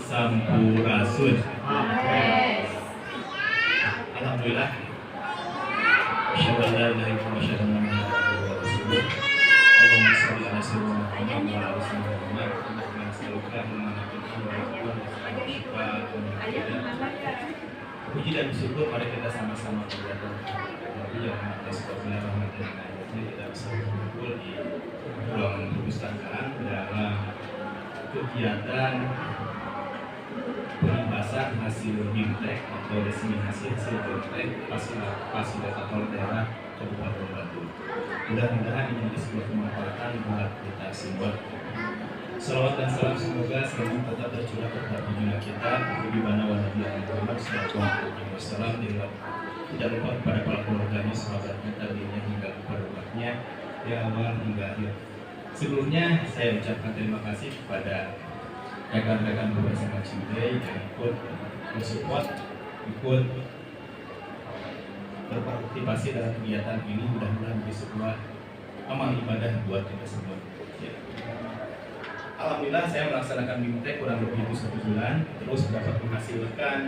Sampurasun. Alhamdulillah. Asyhadu an la ilaha illallah wa asyhadu anna Muhammadar rasulullah. Allahumma shalli ala sayyidina Muhammad wa ala ali sayyidina Muhammad. Puji dan syukur mari kita sama-sama berdoa. Ya, kita bisa berkumpul di ruang perpustakaan dalam kegiatan pembahasan hasil BIMTEK atau diseminasi hasil BIMTEK fasilitator daerah Kabupaten Bandung. Mudah-mudahan ini menjadi sebuah kemanfaatan buat kita semua. Salawat dan salam semoga selalu tetap tercurah kepada junjungan kita Nabi wa Nabi Muhammad sallallahu alaihi wasallam, tidak lupa kepada para keluarganya, sahabatnya, tabi'innya hingga kepada umatnya ya awal hingga akhir. Sebelumnya saya ucapkan terima kasih kepada rekan-rekan bersama Cimdei yang ikut mensupport, ikut berpartisipasi dalam kegiatan ini. Mudah-mudahan menjadi sebuah amal ibadah buat kita semua. Ya. Alhamdulillah saya melaksanakan BIMTEK kurang lebih 1 bulan, terus dapat menghasilkan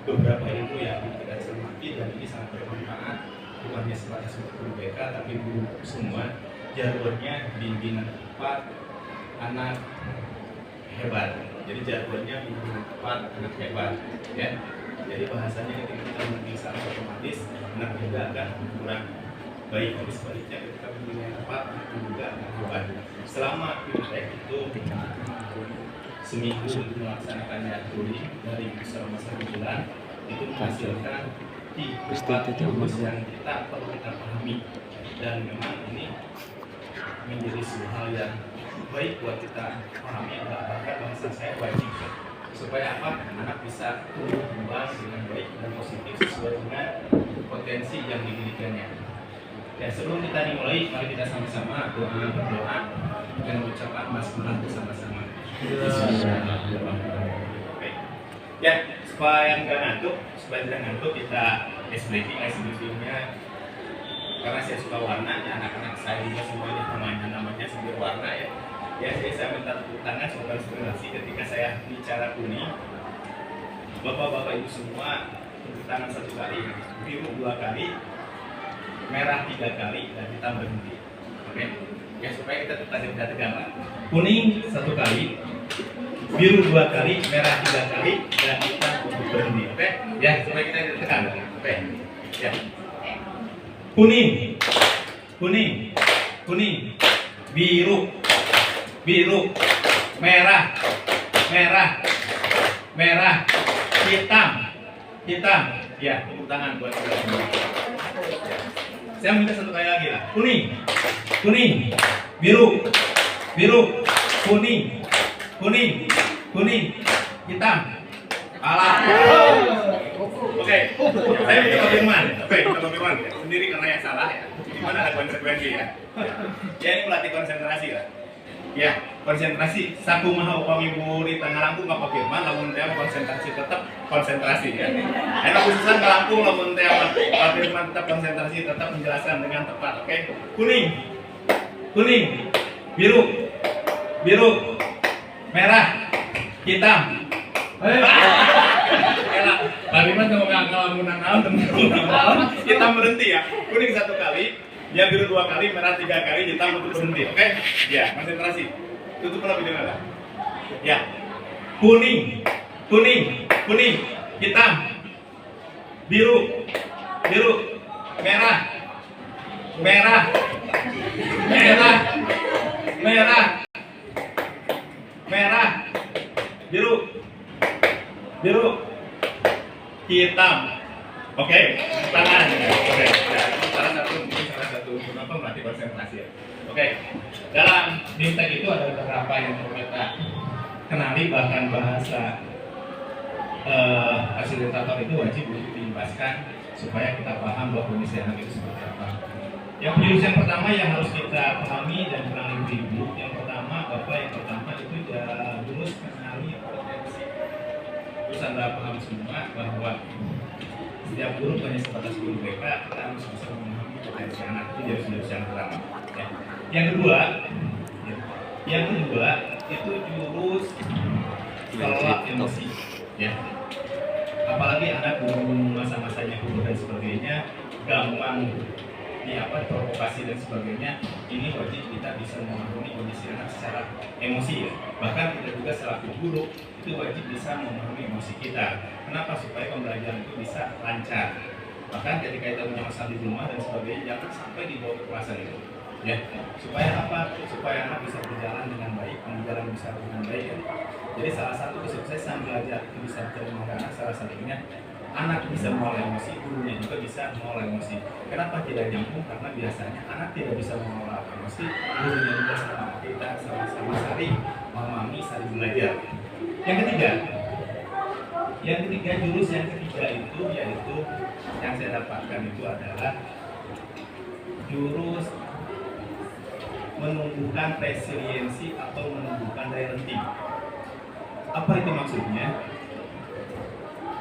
beberapa ilmu yang tidak cermati, dan ini sangat bermanfaat bukan hanya sebatas untuk guru BK tapi guru semua. Jargonnya bimbingan tepat anak hebat. Jadi jargonnya bimbingan tepat anak hebat, ya. Jadi bahasanya ketika kita membimbing otomatis anak juga akan kurang baik. Tapi sebaliknya ketika bimbingan tepat anak juga akan hebat. Selama BIMTEK itu seminggu untuk melaksanakannya turing dari selama 1 bulan itu menghasilkan 4 rumus yang kita perlu kita pahami, dan memang ini menjadi sebuah hal yang baik buat kita pahami. Bahkan bahasa saya wajib supaya apa, anak bisa tumbuh kembang dengan baik dan positif sesuai dengan potensi yang dimilikinya. Ya, sebelum kita dimulai, mari kita sama-sama berdoa dengan ucapan basmalah bersama-sama. Ya, supaya nggak ngantuk, kita briefingnya karena saya suka warna, ya, anak-anak saya juga semuanya namanya sebuah warna, ya. Ya, jadi saya minta tepuk tangan sebagai inspirasi ketika saya bicara kuning. Bapak-bapak ibu semua tepuk tangan 1 kali, biru 2 kali, merah 3 kali, dan hitam berhenti. Oke? Ya, supaya kita tetap tidak tegang. Kuning 1 kali, biru 2 kali, merah 3 kali, dan hitam berhenti. Oke? Ya, supaya kita tidak tegang. Oke? Ya. Kuning, biru, merah, hitam. Ya, tepuk tangan buat kita semua. Saya minta 1 kali lagi lah. Kuning, biru, kuning, hitam. Oke, saya minta Pak Firman. Sendiri karena yang salah, ya. Gimana ada konsekuensi, ya? Ya, ini melatih konsentrasi lah. Ya, konsentrasi. Saku maha upami muri tengah Lampung Pak Firman, lamun teh konsentrasi tetap konsentrasi, ya. Enak khususan ke Lampung, lamun teh Pak Firman tetap konsentrasi, tetap menjelaskan dengan tepat. Oke, kuning, biru, merah, hitam. Pak Firman kalau nggak ngelamunan teman-teman, hitam berhenti, ya. Kuning 1 kali, ya, biru 2 kali, merah 3 kali, hitam untuk berhenti. Oke? Ya, konsentrasi. Tutup lebih dengar. Ya. Kuning, hitam, biru, merah, biru, hitam. Oke, tangan. Oke, ya, itu salah satu kenapa melatih konsentrasi, ya. Oke, dalam BIMTEK itu ada beberapa yang perlu kita kenali, bahkan bahasa fasilitator itu wajib untuk dijelaskan supaya kita paham bahwa kondisi anak itu seperti apa. Yang pertama yang harus kita pahami dan kurang lebih ibu, yang pertama itu harus kenali potensi. Terus Anda paham semua bahwa setiap guru hanya sebatas guru BK, kita harus bisa memahami potensi anak itu dari sudut yang pertama. Ya. Yang kedua itu jurus kelola emosi, ya. Apalagi anak belum masa-masanya puber dan sebagainya, gampang provokasi dan sebagainya. Ini wajib kita bisa memahami kondisi anak secara emosi, ya. Bahkan kita juga selaku guru itu wajib bisa memahami emosi kita. Kenapa? Supaya pembelajaran itu bisa lancar. Bahkan ketika kita punya masalah di rumah dan sebagainya, jangan sampai dibawa ke kelasan itu, ya. Supaya apa? Supaya anak bisa berjalan dengan baik, pembelajaran bisa dengan baik, ya. Jadi salah satu kesuksesan belajar itu bisa diterima anak, salah satunya anak bisa mengolah emosi, gurunya juga bisa mengolah emosi. Kenapa tidak nyambung? Karena biasanya anak tidak bisa mengolah emosi, gurunya juga sama kita sama-sama saling memahami, saling belajar. Yang ketiga, jurus yang ketiga itu yaitu yang saya dapatkan itu adalah jurus menumbuhkan resiliensi atau menumbuhkan daya renting. Apa itu maksudnya?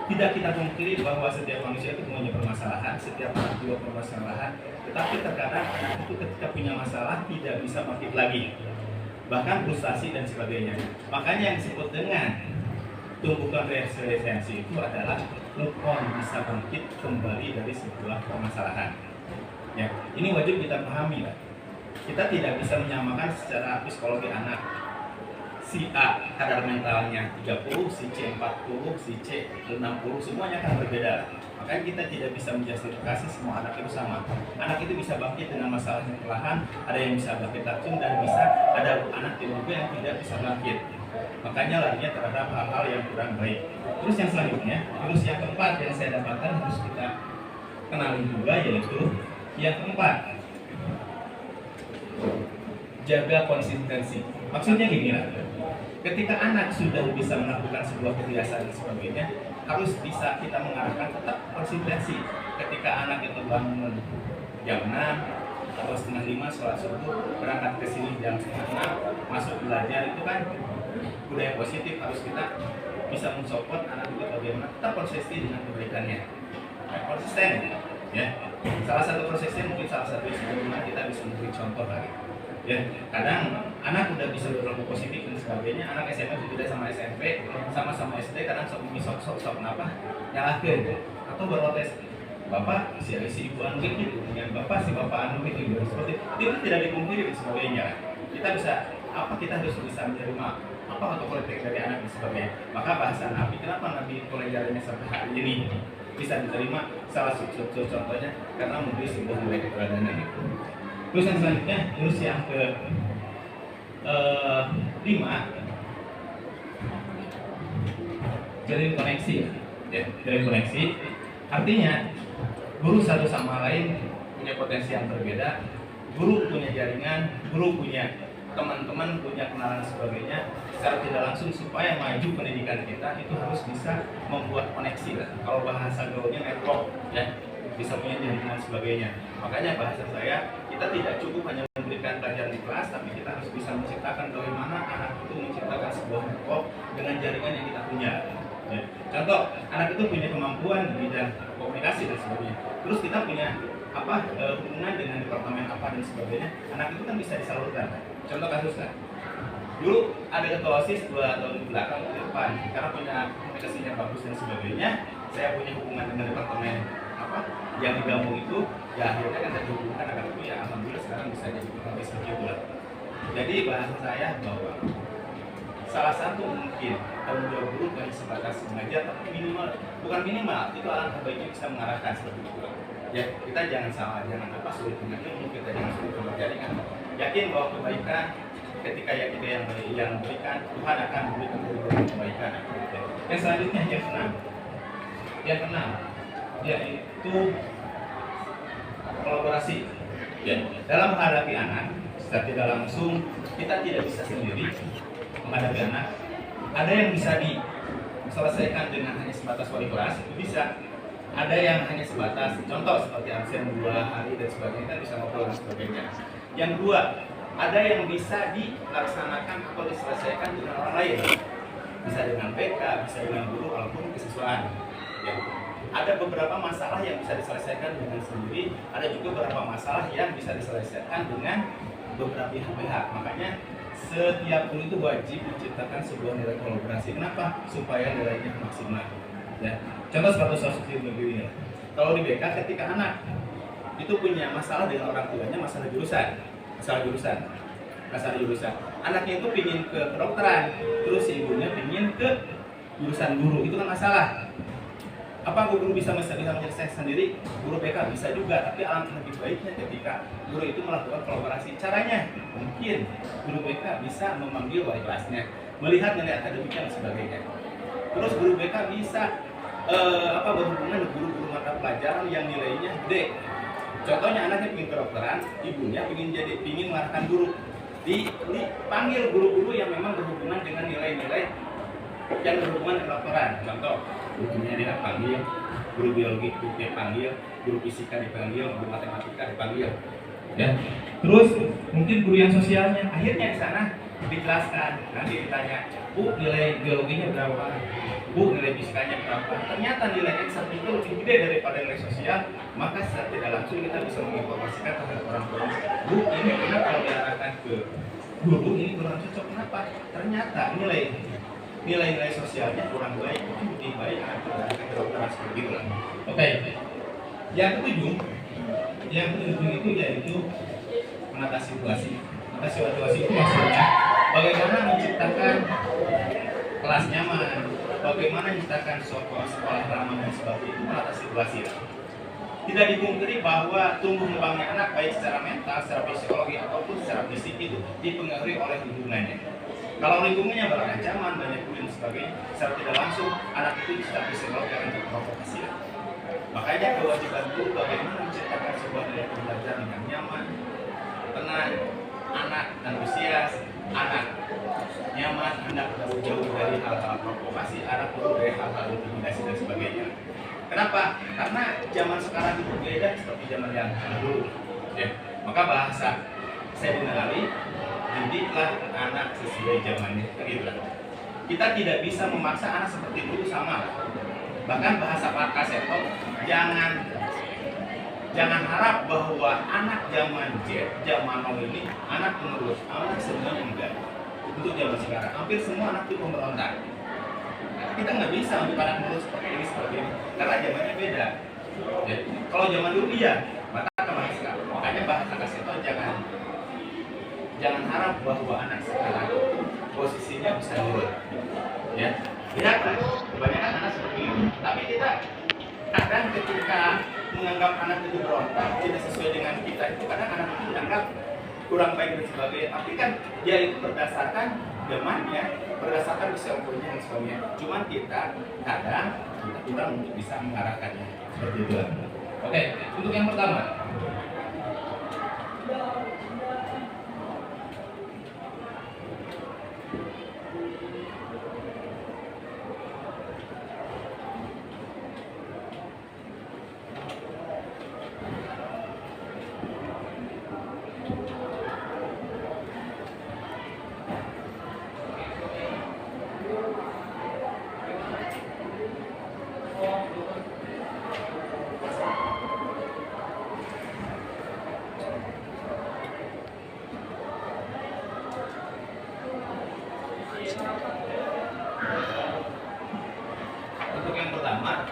Tidak kita pungkiri bahwa setiap manusia itu punya permasalahan, setiap anak juga permasalahan, tetapi terkadang anak itu ketika punya masalah tidak bisa bangkit lagi, bahkan frustasi dan sebagainya. Makanya yang disebut dengan tumbukan resiliensi itu adalah move bisa bangkit kembali dari sebuah permasalahan. Ya, ini wajib kita pahami, lah. Kita tidak bisa menyamakan secara psikologi anak. Si A kadar mentalnya 30, si C 40, si C 60, semuanya akan berbeda. Makanya kita tidak bisa menjustifikasi semua anak itu sama. Anak itu bisa bangkit dengan masalahnya perlahan, ada yang bisa bangkit langsung, dan bisa ada anak juga yang tidak bisa bangkit. Makanya larinya terhadap hal-hal yang kurang baik. Terus yang selanjutnya, terus yang keempat yang saya dapatkan harus kita kenali juga, yaitu yang keempat, jaga konsistensi. Maksudnya gini lah, ketika anak sudah bisa melakukan sebuah kebiasaan dan sebagainya, harus bisa kita mengarahkan tetap konsistensi. Ketika anak itu bangun jam 6 atau setengah 5 sholat subuh, berangkat ke sini jam setengah 6, masuk belajar, itu kan budaya positif. Harus kita bisa mensupport anak itu bagaimana tetap konsisten dengan kebaikannya, konsisten, ya. Salah satu konsisten mungkin salah satu sebagaimana kita bisa memberi contoh lagi. Ya, kadang anak udah bisa berlaku positif dan sebagainya, anak SMA berbeda sama SMP, sama-sama SD, kadang sok kenapa nyalahkan atau berprotes, bapak si ibu anu gitu, dengan bapak si bapak anu gitu, seperti itu tidak dipungkiri dan sebagainya. Kita harus bisa menerima apa otokritik dari anak dan sebagainya. Maka bahasa Nabi, kenapa Nabi pelajarannya sampai hari ini bisa diterima? Salah satu contohnya karena memberi sebuah nilai keteladanan itu. Terus yang selanjutnya, terus yang ke 5, jalin koneksi, ya. Jalin koneksi artinya guru satu sama lain punya potensi yang berbeda. Guru punya jaringan, guru punya teman-teman, punya kenalan sebagainya. Secara tidak langsung supaya maju pendidikan kita itu harus bisa membuat koneksi, lah. Kalau bahasa gaulnya network, ya, bisa punya jaringan sebagainya. Makanya bahasa saya, kita tidak cukup hanya memberikan pelajaran di kelas, tapi kita harus bisa menciptakan bagaimana anak itu menciptakan sebuah network dengan jaringan yang kita punya. Ya. Contoh, anak itu punya kemampuan di bidang komunikasi dan sebagainya. Terus kita punya hubungan dengan departemen apa dan sebagainya. Anak itu kan bisa disalurkan. Contoh kasus kan, dulu ada ketua OSIS 2 tahun ke belakang ke depan, karena punya komunikasinya bagus dan sebagainya. Saya punya hubungan dengan departemen yang digabung itu, ya akhirnya kan saya hubungkan agar itu, ya alhamdulillah sekarang bisa jadi pegawai seperti itu. Jadi bahasa saya bahwa salah satu mungkin tanggung jawab guru bukan sebatas mengajar, tapi bukan minimal itu alangkah baiknya bisa mengarahkan seperti itu. Ya, kita jangan salah, jangan sulit dengan ilmu, kita jangan sulit dengan jaringan. Yakin bahwa kebaikan ketika ya kita yang berikan, Tuhan akan memberikan kebaikan. Yang selanjutnya yang keenam yaitu kolaborasi. Ya. Dalam menghadapi anak secara tidak langsung, kita tidak bisa sendiri menghadapi anak. Ada yang bisa diselesaikan dengan hanya sebatas wali kelas, itu bisa. Ada yang hanya sebatas contoh seperti absen 2 hari dan sebagainya, kita bisa ngobrol dan sebagainya. Yang kedua, ada yang bisa dilaksanakan atau diselesaikan dengan orang lain, bisa dengan PK, bisa dengan guru, walaupun kesiswaan. Ya. Ada beberapa masalah yang bisa diselesaikan dengan sendiri, ada juga beberapa masalah yang bisa diselesaikan dengan beberapa pihak. Makanya setiap guru itu wajib menciptakan sebuah nilai kolaborasi. Kenapa? Supaya nilainya maksimal. Ya. Contoh seperti begini. Kalau di BK ketika anak itu punya masalah dengan orang tuanya, masalah jurusan. Anaknya itu pingin ke kedokteran, terus ibunya pingin ke jurusan guru, itu kan masalah. Apa guru bisa menyelesaikan sendiri? Guru BK bisa juga, tapi alangkah lebih baiknya ketika guru itu melakukan kolaborasi. Caranya mungkin guru BK bisa memanggil wali kelasnya, melihat nilai akademiknya dan sebagainya. Terus guru BK bisa berhubungan dengan guru-guru mata pelajaran yang nilainya gede. Contohnya anaknya ingin kedokteran, ibunya ingin mengarahkan guru. Dipanggil guru-guru yang memang berhubungan dengan nilai-nilai yang berhubungan dengan kedokteran. Contoh, gurunya dipanggil, guru biologi dipanggil, guru fisika dipanggil, guru matematika dipanggil. Ya. Terus mungkin guru yang sosialnya, akhirnya di sana dijelaskan, nanti ditanya, Bu, nilai biologinya berapa? Bu, nilai fisikanya berapa? Ternyata nilai X1 itu lebih gede daripada nilai sosial, maka secara tidak langsung kita bisa menginformasikan terhadap orang tua. Bu, ini kenapa kalau diarahkan ke guru ini kurang cocok? Kenapa? Ternyata nilai sosialnya kurang baik, itu lebih baik anak diarahkan ke dokter seperti itu. Oke. Yang ketujuh itu yaitu mengatasi situasi. Mengatasi situasi itu maksudnya bagaimana menciptakan kelas nyaman, bagaimana menciptakan sekolah ramah dan sebagainya, itu mengatasi situasi. Tidak dipungkiri bahwa tumbuh kembangnya anak baik secara mental, secara psikologi ataupun secara fisik itu dipengaruhi oleh lingkungannya. Kalau lingkungannya berancaman, banyak dan sebagainya, secara tidak langsung anak itu secara psikologi akan terprovokasi. Makanya kewajiban guru bagaimana menciptakan sebuah nilai pembelajaran yang nyaman, tenang, anak antusias, anak nyaman, anak jauh dari hal-hal provokasi, anak jauh dari hal-hal intimidasi dan sebagainya. Kenapa? Karena zaman sekarang itu beda seperti zaman yang dulu. Ya. Maka bahasa saya mengenali, didiklah anak sesuai zamannya. Gitu. Kita tidak bisa memaksa anak seperti dulu sama. Bahkan bahasa Pak Kaseto, jangan harap bahwa anak zaman Z, zaman now ini anak penerus, anak semuanya enggak. Untuk zaman sekarang, hampir semua anak itu pemberontak. Kita nggak bisa untuk anak penerus seperti ini, karena zamannya beda. Ya. Kalau zaman dulu iya, maka kemarin makanya bahasa Kaseto jangan harap bahwa anak sekarang posisinya bisa turun. Ya, lihatlah, kebanyakan anak seperti itu. Tapi kita kadang ketika menganggap anak itu berontak tidak sesuai dengan kita, itu kadang anak itu dianggap kurang baik dan sebagainya. Tapi kan dia itu berdasarkan zamannya, berdasarkan usia-umurnya dan sebagainya. Cuman kita kadang kita kurang untuk bisa mengarahkannya seperti itu. Oke, untuk yang pertama.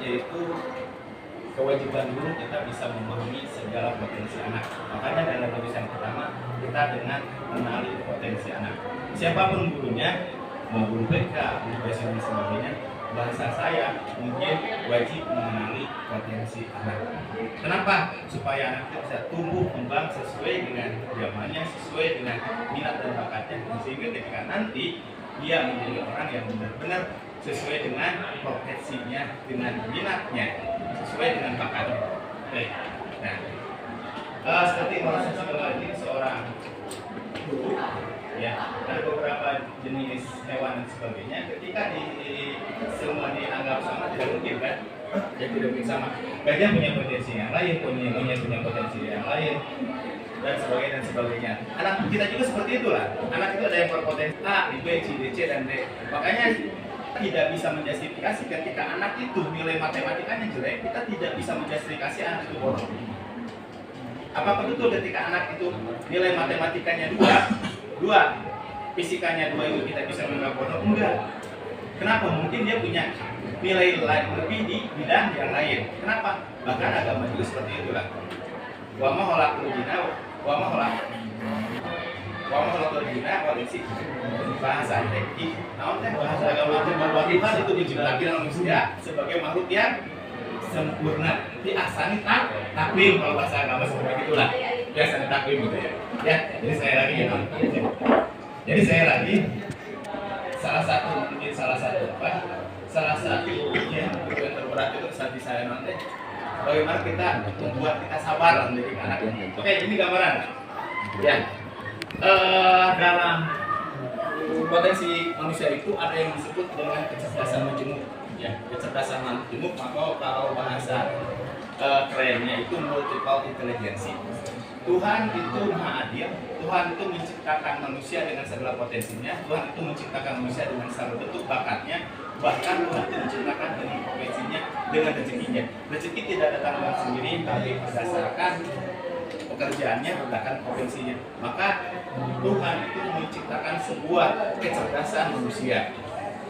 Yaitu kewajiban guru kita bisa memahami segala potensi anak. Makanya dalam tulisan pertama kita dengan mengenali potensi anak. Siapapun gurunya, mau guru BK, guru bahasa dan sebagainya, bahasa saya mungkin wajib mengenali potensi anak. Kenapa? Supaya anak itu bisa tumbuh kembang sesuai dengan zamannya, sesuai dengan minat dan bakatnya, sehingga ketika nanti dia menjadi orang yang benar-benar sesuai dengan profesinya, dengan minatnya, sesuai dengan bakatnya. Oke. Nah, seperti proses ini seorang guru, ya, ada beberapa jenis hewan dan sebagainya. Ketika semua dianggap sama, tidak mungkin kan? Ya tidak mungkin sama. Gajah punya potensi yang lain, punya potensi yang lain, dan sebagainya. Anak kita juga seperti itulah. Anak itu ada yang berpotensi A, B, C, D, C, dan D. Makanya tidak bisa menjustifikasi ketika anak itu nilai matematikanya jelek, kita tidak bisa menjustifikasi anak itu bodoh. Apakah betul ketika anak itu nilai matematikanya 2, fisikanya 2 itu kita bisa menganggap bodoh? Enggak. Kenapa? Mungkin dia punya nilai lain lebih di bidang yang lain. Kenapa? Bahkan agama juga seperti itulah. Wa ma khalaqtul jinna wa ma khalaqtul jinna wal insa bahasa teh. Naon teh bahasa agama teh bahwa Tuhan itu diciptakan manusia sebagai makhluk yang sempurna. Di ahsani takwim kalau bahasa agama seperti itulah. Biasa takwim gitu ya. Ya, jadi saya lagi ya. Jadi saya lagi salah satu yang terberat itu saat saya nanti bagaimana kita membuat kita sabar mendidik anak. Oke, ini gambaran ya. Dalam potensi manusia itu ada yang disebut dengan kecerdasan majemuk ya, kecerdasan majemuk atau kalau bahasa kerennya itu multiple intelligence. Tuhan itu maha adil, Tuhan itu menciptakan manusia dengan segala potensinya, Tuhan itu menciptakan manusia dengan segala bentuk bakatnya, bahkan Tuhan itu menciptakan dengan potensinya, dengan rezekinya. Rezeki tidak datang dengan sendiri, tapi berdasarkan pekerjaannya, berdasarkan potensinya. Maka Tuhan itu menciptakan sebuah kecerdasan manusia.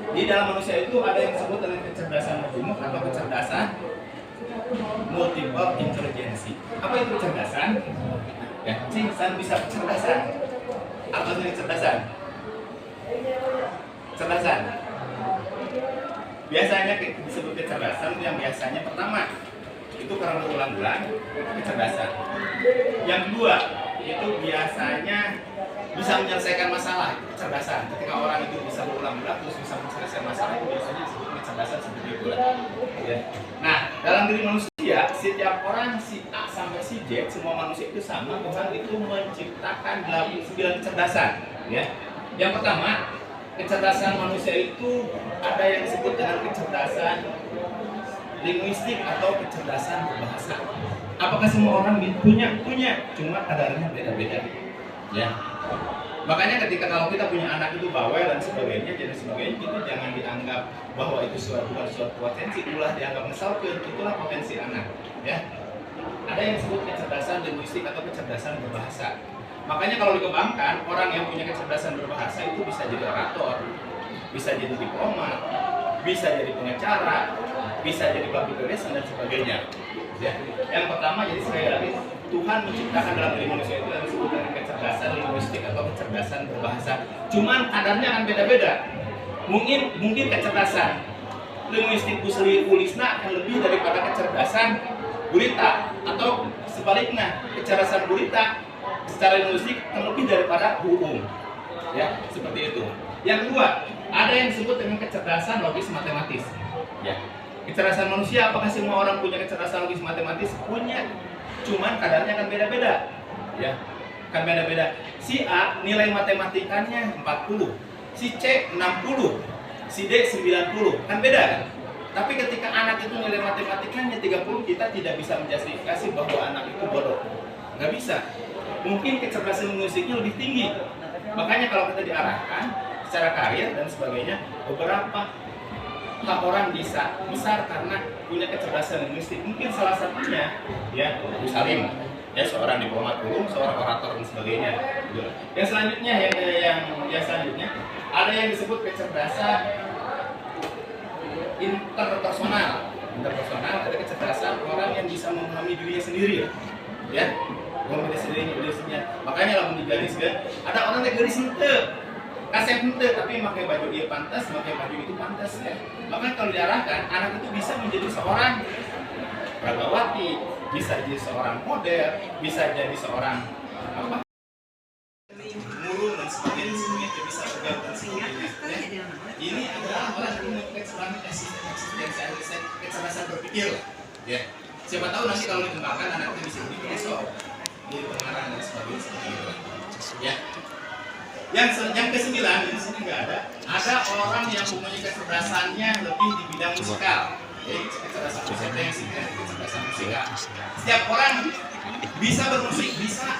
Di dalam manusia itu ada yang disebut dengan kecerdasan majemuk atau kecerdasan multiple intelligence. Apa itu kecerdasan? Ya, insan bisa kecerdasan. Apa itu kecerdasan? Kecerdasan. Biasanya disebut kecerdasan yang biasanya pertama itu karena berulang-ulang kecerdasan. Yang kedua itu biasanya bisa menyelesaikan masalah, itu kecerdasan. Ketika orang itu bisa berulang-ulang terus bisa menyelesaikan masalah, itu biasanya disebut kecerdasan seperti itu. Ya. Nah, dalam diri manusia, setiap orang si A sampai si Z, semua manusia itu sama. Tuhan itu menciptakan 9 kecerdasan. Ya. Yang pertama, kecerdasan manusia itu ada yang disebut dengan kecerdasan linguistik atau kecerdasan berbahasa. Apakah semua orang punya? Punya, cuma kadarnya beda-beda. Ya. Makanya ketika kalau kita punya anak itu bawel dan sebagainya, jadi sebagainya, itu jangan dianggap bahwa itu bukan suatu potensi, itulah dianggap misalkan, itulah potensi anak. Ya. Ada yang disebut kecerdasan linguistik atau kecerdasan berbahasa. Makanya kalau dikembangkan, orang yang punya kecerdasan berbahasa itu bisa jadi orator, bisa jadi diplomat, bisa jadi pengacara, bisa jadi public relation dan sebagainya. Ya. Yang pertama, jadi sekali lagi Tuhan menciptakan dalam diri manusia itu yang disebut dengan kecerdasan linguistik atau kecerdasan berbahasa. Cuman kadarnya akan beda-beda. Mungkin kecerdasan linguistik Busli Ulisna akan lebih daripada kecerdasan gurita, atau sebaliknya kecerdasan gurita secara linguistik akan lebih daripada hukum. Ya, seperti itu. Yang kedua, ada yang disebut dengan kecerdasan logis matematis. Ya. Kecerdasan manusia, apakah semua orang punya kecerdasan logis matematis? Punya. Cuman kadarnya akan beda-beda. Ya. Akan beda-beda. Si A nilai matematikanya 40, si C 60, si D 90. Kan beda kan? Tapi ketika anak itu nilai matematikanya 30, kita tidak bisa menjustifikasi bahwa anak itu bodoh. Nggak bisa. Mungkin kecerdasan linguistiknya lebih tinggi. Makanya kalau kita diarahkan secara karir dan sebagainya, beberapa orang bisa besar karena punya kecerdasan linguistik. Mungkin salah satunya ya Abu Salim, ya seorang diplomat umum, seorang orator dan sebagainya. Yang selanjutnya yang selanjutnya ada yang disebut kecerdasan interpersonal. Interpersonal ada kecerdasan orang yang bisa memahami dirinya sendiri, ya. Memahami dirinya sendiri. Makanya lamun digariskan, ada orang yang garis henteu, kasep henteu, tapi pakai baju dia pantas, pakai baju itu pantas, ya. Makanya kalau diarahkan, anak itu bisa menjadi seorang pragawati, bisa jadi seorang model, bisa jadi seorang murung dan sebagainya, semuanya bisa bergaul dan sebagainya. Ya. Ini adalah orang yang memiliki kecerdasan berpikir, ya. Siapa tahu nanti kalau dikembangkan anak itu bisa jadi filsuf, jadi pengarang dan sebagainya, ya. Yang kesembilan, di sini nggak ada. Ada orang yang mempunyai kecerdasannya lebih di bidang musikal. Jadi kecerdasan musikal, kecerdasan musikal. Setiap orang bisa bermusik, bisa.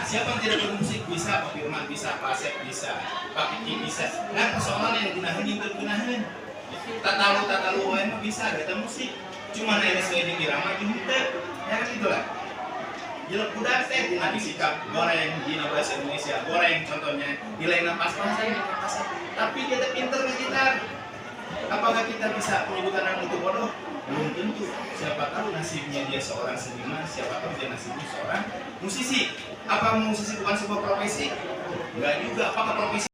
Siapa yang tidak bermusik bisa. Pak Firman bisa, Pak Asep bisa, Pak Kiki bisa. Nah, persoalan yang gunakan yang bergunakan. Tatalu bisa, kita musik. Cuma yang sesuai dengan irama itu, ya kan itulah. Jelek budak teh dina disikap goreng dina bahasa Indonesia goreng contohnya nilainya pas-pasan tapi dia teh pinter ngegitar. Apakah kita bisa menyebutkan orang itu bodoh? Belum tentu. Siapa tahu nasibnya dia seorang seniman, siapa tahu dia nasibnya seorang musisi. Apa musisi bukan sebuah profesi? Enggak juga. Apakah profesi